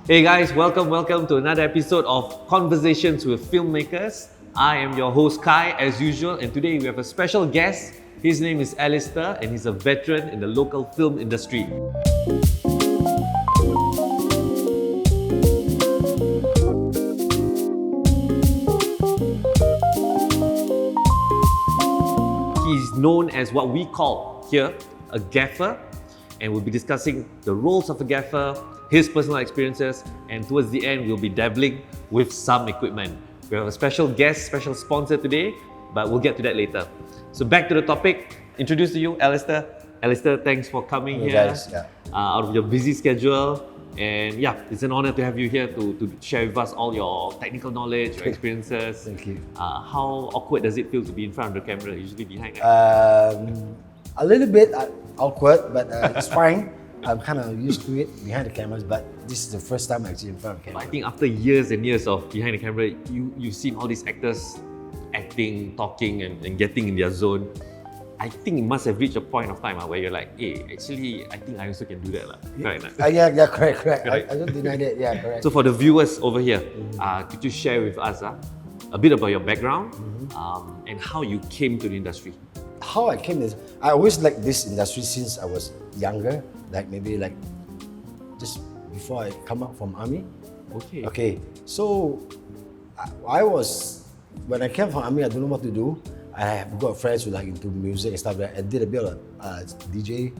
Hey guys, welcome to another episode of Conversations with Filmmakers. I am your host Kai as usual, and today we have a special guest. His name is Alistair and he's a veteran in the local film industry. He's known as what we call here a gaffer, and we'll be discussing the roles of a gaffer, his personal experiences, and towards the end we'll be dabbling with some equipment. We have a special guest, special sponsor today, but we'll get to that later. So back to the topic, introduce to you Alistair. Alistair, thanks for coming here guys, out of your busy schedule. And yeah, it's an honor to have you here to share with us all your technical knowledge, your experiences. Thank you. How awkward does it feel to be in front of the camera, usually behind? A little bit awkward, but it's fine. I'm kind of used to it behind the cameras, but this is the first time actually in front of the camera. I think after years and years of behind the camera, you've seen all these actors acting, talking, and getting in their zone. I think it must have reached a point of time where you're like, hey, actually, I think I also can do that. Correct? Yeah, correct. I don't deny that, yeah, correct. So for the viewers over here, could you share with us a bit about your background and how you came to the industry? How I came is, I always liked this industry since I was younger, like maybe like just before I come out from army. Okay, so I was, when I came from army, I don't know what to do. I have got friends who like into music and stuff like that. I did a bit of DJ,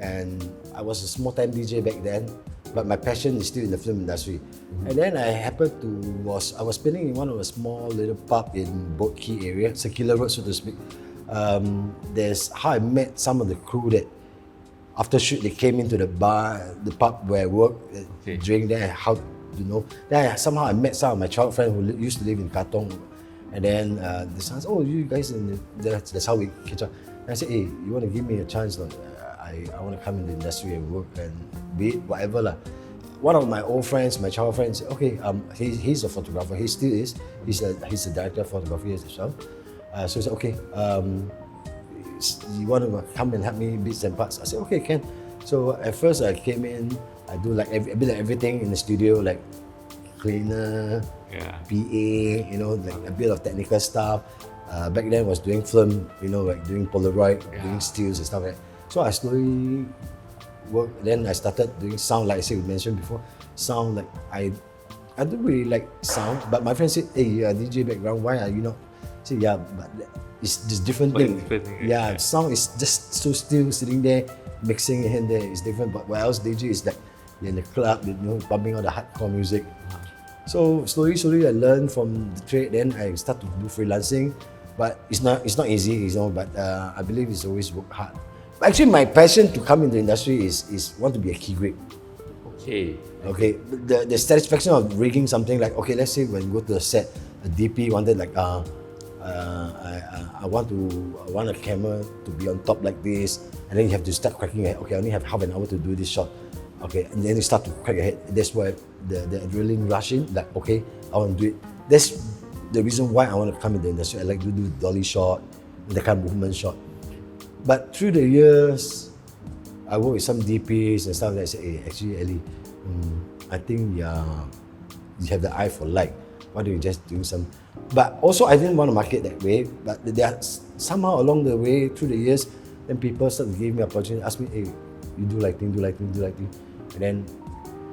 and I was a small time DJ back then, but my passion is still in the film industry. And then I happened to, I was spinning in one of a small little pub in Boat Quay area, Circular Road so to speak. There's how I met some of the crew that after shoot they came into the bar, the pub where I worked, drink there, how you know. Then somehow I met some of my child friends who used to live in Katong. And then the sons, oh, you guys, that's how we catch up. And I said, hey, you want to give me a chance? I want to come in the industry and work and be it, whatever. One of my old friends, my child friends, said, okay, he's a photographer, he still is. He's a director of photography as well. So he said, okay, you want to come and help me bits and parts? I said, okay, can. So at first I came in, I do like a bit of everything in the studio, like cleaner, PA, like a bit of technical stuff. Back then I was doing film, like doing Polaroid, doing stills and stuff like that. So I slowly worked, then I started doing sound, like I said, we mentioned before. Sound, like I don't really like sound, but my friend said, hey, you're a DJ background, why are you not? I said, yeah, but it's just different thing. Yeah, sound is just so still sitting there, mixing here and there, it's different. But what else DJ is like, you're in the club, bumping all the hardcore music. So slowly I learned from the trade. Then I started to do freelancing, but it's not easy, But I believe it's always work hard. But actually, my passion to come in the industry is want to be a key grip. Okay. The satisfaction of rigging something like, okay, let's say when you go to the set, a DP wanted like I want a camera to be on top like this, and then you have to start cracking your head. Okay, I only have half an hour to do this shot. Okay, and then you start to crack your head. That's why the adrenaline rush in, like, okay, I want to do it. That's the reason why I want to come in the industry. I like to do dolly shot, the kind of movement shot. But through the years, I work with some DPs and stuff like that. I say, hey, actually, Ellie, I think you have the eye for light. Why don't you just do some? But also, I didn't want to market that way. But there are somehow along the way, through the years, then people started giving me opportunity, ask me, hey, you do lighting. And then,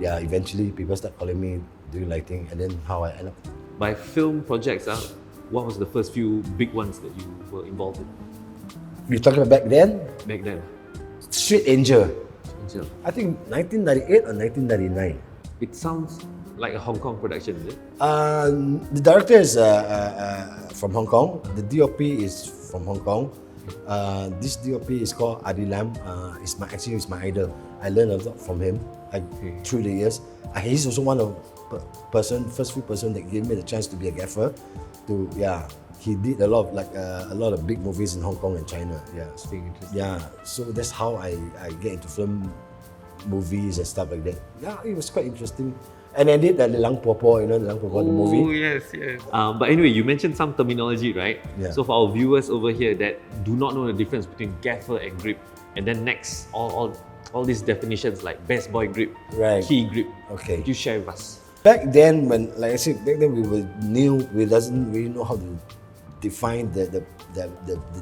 eventually people start calling me doing lighting, and then how I end up. By film projects, what was the first few big ones that you were involved in? You're talking about back then? Back then. Street Angel. I think 1998 or 1999. It sounds like a Hong Kong production, is it? The director is from Hong Kong. The DOP is from Hong Kong. This DOP is called Adi Lam. He's my idol. I learned a lot from him through the years. He's also one of first few person that gave me the chance to be a gaffer. He did a lot of big movies in Hong Kong and China. So that's how I get into film, movies and stuff like that. It was quite interesting. And I did the Lang Po Po, the Lang Po Po, the movie. Oh, yes. But anyway, you mentioned some terminology, right? Yeah. So for our viewers over here that do not know the difference between gaffer and grip, and then next, all all these definitions like best boy grip, Right. key grip. Okay. Could you share with us? Back then, when, like I said, back then we doesn't really know how to define the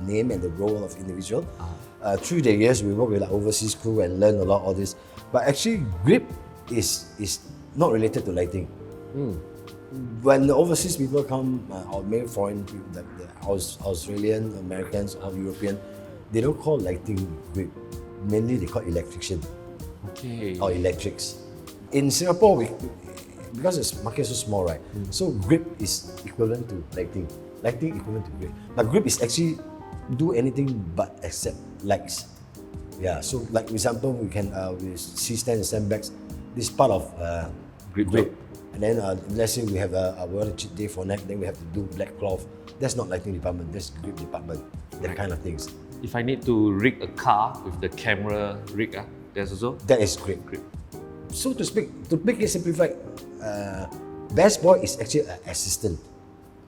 name and the role of individual. Through the years, we work with like overseas crew and learn a lot all this. But actually, grip is not related to lighting. When the overseas people come, or maybe foreign people, like the Australian, Americans, or European, they don't call lighting grip. Mainly, they call electrician Okay. or electrics. In Singapore, because the market is so small, right? So grip is equivalent to lighting. Lighting equivalent to grip. But grip is actually do anything but except lights. Yeah. So like for example, we can with C-stand and sandbags, this part of grip. And then let's say we have a world cheat day for neck, then we have to do black cloth. That's not lighting department. That's grip department. That kind of things. If I need to rig a car with the camera rig, there's also That is grip. So to speak, to make it simplified, best boy is actually an assistant.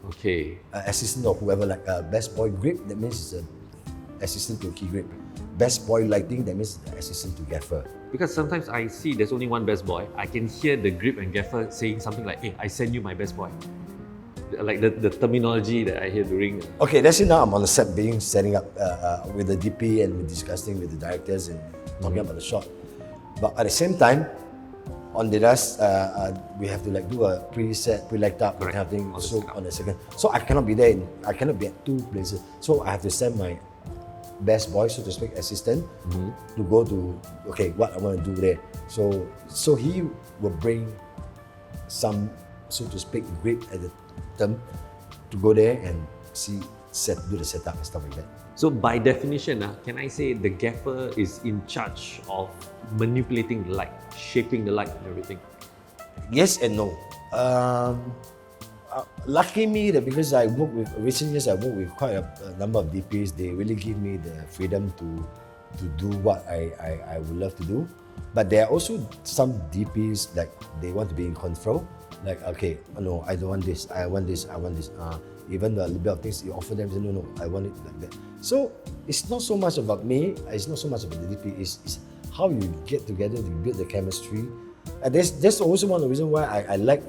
okay. Assistant or whoever, like best boy grip, that means it's an assistant to key grip. Best boy lighting, that means the assistant to gaffer. Because sometimes I see there's only one best boy. I can hear the grip and gaffer saying something like, "Hey, I send you my best boy." Like the terminology that I hear during. Okay, let's say now I'm on the set setting up with the DP and we're discussing with the directors and talking about the shot. But at the same time, on the rest, we have to like do a preset, pre-light up, kind of thing. So on the second, so I cannot be there. I cannot be at two places. So I have to send my best boy, so to speak, assistant, to go to what I want to do there. So he will bring some, so to speak, grip at the term to go there and do the setup and stuff like that. So by definition, can I say the gaffer is in charge of manipulating the light, shaping the light and everything? Yes and no. Lucky me that because I work with recent years, I work with quite a number of DPs. They really give me the freedom to do what I would love to do. But there are also some DPs like they want to be in control. Like, okay, no, I don't want this. I want this. I want this. Even the little bit of things you offer them, say, no, I want it like that. So it's not so much about me. It's not so much about the DP. It's how you get together to build the chemistry. And that's also one of the reasons why I like.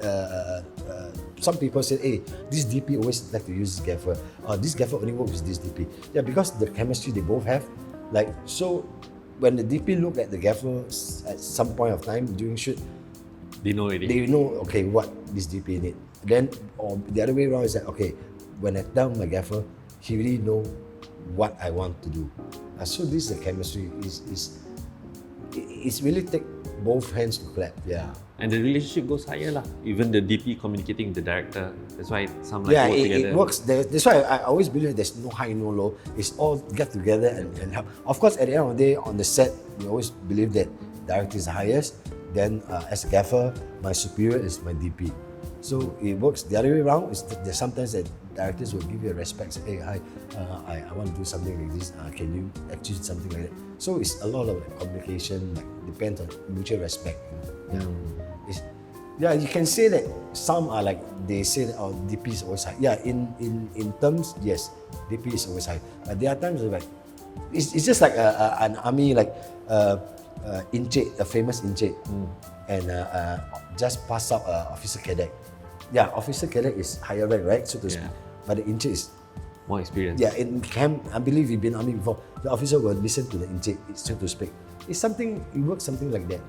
Some people say, hey, this DP always like to use this gaffer. This gaffer only works with this DP. Yeah, because the chemistry they both have. Like, so when the DP look at the gaffer at some point of time during shoot, They know already. they know, okay, what this DP need. Then, or the other way around is that, okay, when I tell my gaffer, he really know what I want to do. So this is the chemistry. It's really take both hands to clap. Yeah. And the relationship goes higher lah. Even the DP communicating with the director. That's why some like Yeah, work together. it works. That's why I always believe there's no high, no low. It's all get together and help. Of course, at the end of the day, on the set, we always believe that director is the highest. Then, as a gaffer, my superior is my DP. So it works the other way around. There's sometimes that directors will give you a respect. Say, hey, hi, I want to do something like this. Can you actually do something like that? So it's a lot of communication. Like, depends on mutual respect. Yeah, you can say that some are like they say that DP is always high. Yeah, in terms, yes, DP is always high. But there are times like it's just like an army like. Encik, a famous encik, and just pass out officer cadet. Yeah, officer cadet is higher rank, right? So to speak. But the encik is more experience. Yeah, in camp, I believe you've been army before. The officer will listen to the encik, so to speak. It works something like that.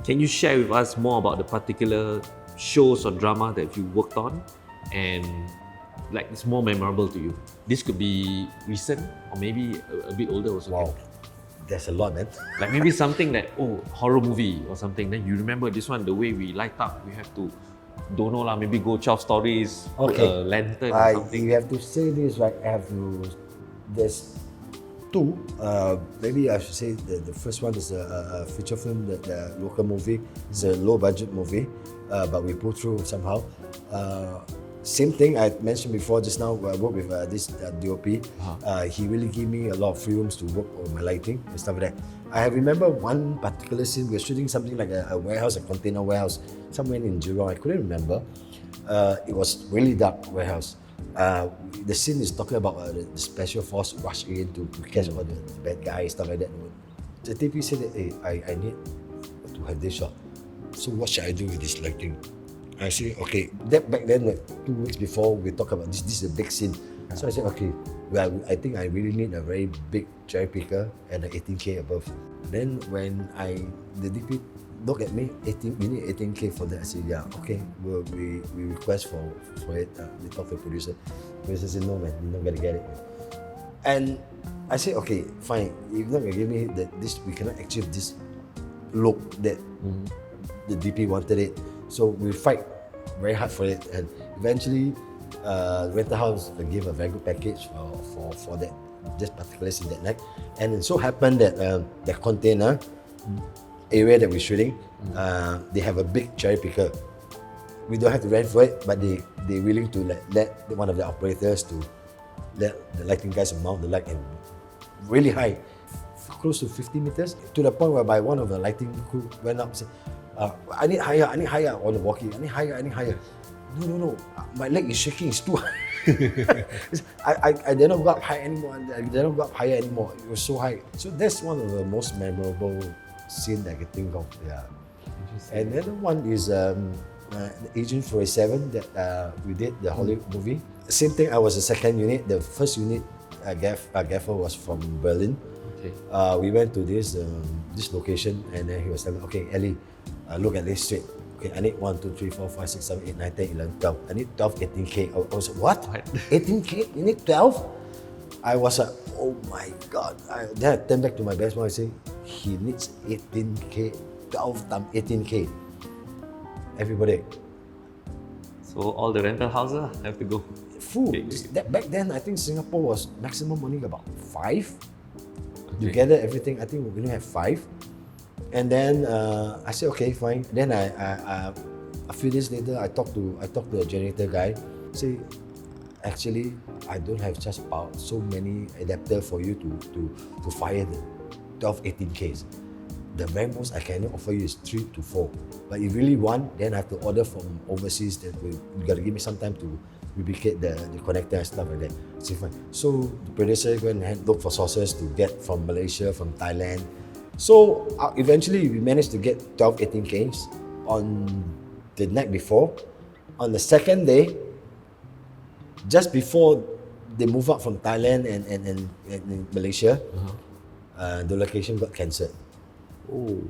Can you share with us more about the particular shows or drama that you worked on and like it's more memorable to you? This could be recent or maybe a bit older also. Wow. There's a lot, man. Like maybe something that, horror movie or something. Then you remember this one, the way we light up, we have to, don't know lah, maybe go 12 stories, put a lantern or something. You have to say this, right? There's two. Maybe I should say the first one is a feature film, the local movie. It's a low budget movie, but we pull through somehow. Same thing I mentioned before just now. I work with this DOP. He really gave me a lot of freedoms to work on my lighting and stuff like that. I remember one particular scene. We were shooting something like a warehouse, a container warehouse, somewhere in Jurong. I couldn't remember. It was really dark warehouse. The scene is talking about the special force rushing in to catch all the bad guys, stuff like that. the DP said that, hey, I need to have this shot. So what should I do with this lighting? I say, okay, that back then, like 2 weeks before we talk about this is a big scene. So I said, okay, well, I think I really need a very big cherry picker and an 18K above. Then when the DP look at me, we need 18K for that. I said, yeah, okay, we request for it. We talk to the producer. The producer said, no man, you're not gonna get it. And I said, okay, fine. You're not gonna give me this. We cannot achieve this look that the DP wanted it. So we fight very hard for it, and eventually, the rental house gave a very good package for that this particular scene that night. And it so happened that the container area that we're shooting, they have a big cherry picker. We don't have to rent for it, but they're willing to let one of the operators to let the lighting guys mount the light and really high, close to 50 meters, to the point whereby one of the lighting crew went up and said, I need higher on the walkie, I need higher. No, my leg is shaking, it's too high. I did not go up high anymore, higher anymore. It was so high. So that's one of the most memorable scenes I can think of. Yeah. And the other one is Agent 47 that we did, the Hollywood movie. Same thing, I was the second unit. The first unit, Gaffer was from Berlin. Okay. We went to this location, and then he was telling me, okay, Ellie, look at this straight. Okay, I need 1, 2, 3, 4, 5, 6, 7, 8, 9, 10, 11, 12. I need 12, 18K. I was like, what? 18K? You need 12? I was like, oh my God. Then I turned back to my best man and say, he needs 18K, 12 times 18K. Everybody. So all the rental houses have to go. Back then, I think Singapore was maximum only about 5. Together, everything, I think we only have 5. And then I said, okay, fine. Then a few days later, I talked to a generator guy. Say, actually, I don't have just about so many adapters for you to fire the 12, 18Ks. The very most I can offer you is 3 to 4. But if you really want, then I have to order from overseas. That you got to give me some time to lubricate the connector and stuff like that. So fine. So the producer went and look for sources to get from Malaysia, from Thailand. So eventually we managed to get 12, 18Ks on the night before. On the second day, just before they move up from Thailand and Malaysia, the location got cancelled. Oh.